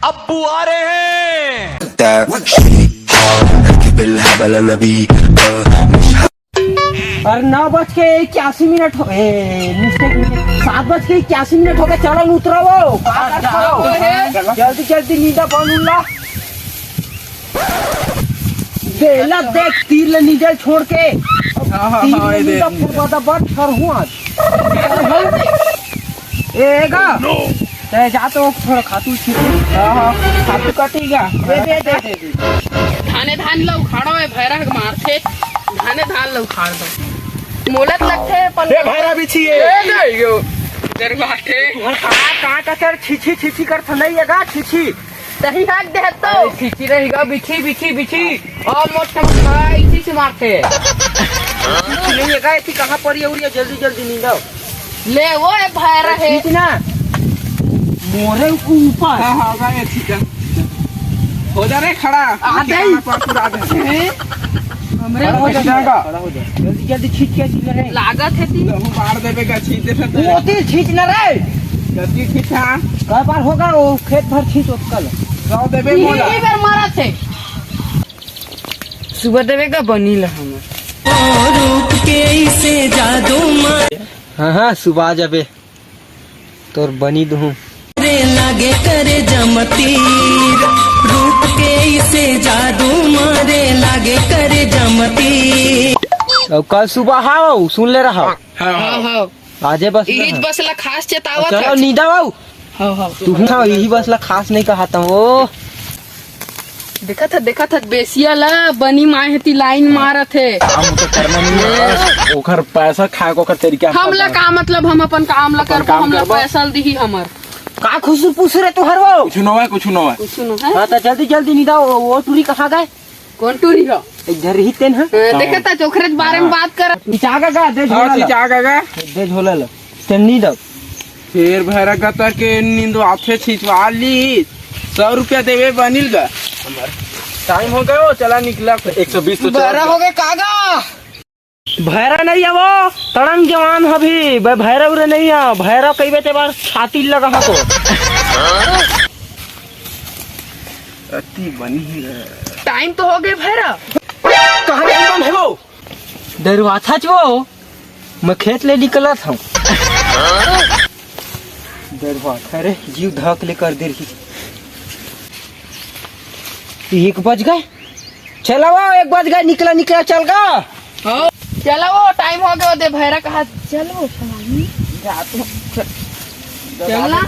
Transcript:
अब्बू आ रहे हैं। और 9:81 हो 7:81 हो गए। चलो उतरो वो जल्दी जल्दी नींदा बनूंगा। देला देख तीर ले नीचे छोड़ के जा तो थोड़ा खातू खातू कटेगा। धाने धान लो उखाड़ो है भैरा मारते धाने धान लो उखाड़ दो मोलत लगते पर भैरा बिछिए इधर बाटे कहाँ का सर छीछी छीछी कर नहीं है छीछी सही हाथ दे तो छीछी रहेगा बिछी बिछी बिछी और मोटा इसी से मारते नहीं है ऐसी कहाँ पर है। जल्दी जल्दी नींदा ले वो है भैरा है ना मोरे ऊपर हो जा रहे खड़ा हमरे हो जाएगा। जल्दी जल्दी छींच के छींच रहे लागत है ती मार देवे का छींच दे मोती छींच न रे जल्दी खींचा कई बार होगा वो खेत भर छींच कल रौ देवे मोला यही बार मारा थे सुबह देवे का बनील हम रूप के इसे जादू मारे हाँ सुबह जाबे तोर बनी दूँ लागे करे जमतीर रूप के इसे जादू मारे लागे करे जमतीर। अब कल सुबह आओ सुन ले रहा हाँ आजे बस इरीज बस ला खास चेतावत चलो है नींदा आओ हाँ तू यही बस ला खास नहीं कहता हूँ। देखा था बेसिया ला बनी माए हेती लाइन मारत है हम तो करना नहीं है ओखर पैसा खाए को कर तरीका हम ला का मतलब हम अपन काम ला करबो हम ला पैसा दी हमर का खुशू पूछ रहे तू हर वो कुछ न है कुछ न है सुनो है हाँ तो जल्दी जल्दी नींदा वो टूरी कहाँ गए कौन टूरी हो इधर ही तेन है देखा था चोखरे बारे में बात कर चागा का दे झोला ला जागा दे झोला ला तेन नींदा फिर भैरा का के नींदो आथे छिचवा ली 100 रुपया देवे बनिल गा टाइम हो गयो चला निकला 120 तो बरा हो गए कागा भैरा नहीं है वो तड़ंग जवान अभी भैरव रे नहीं है भैरव कई बेटे बार छाती लगा को अति बनी टाइम तो हो गए भैरा कहाँ गए है वो दरवाजा वो मैं खेत ले निकला था दरवाजा रे जीव धक ले कर दे रही 1 बज गए चला वो 1 बज गए निकला चल गा चलो वो टाइम हो गया दे भैरा कहा चलो चलना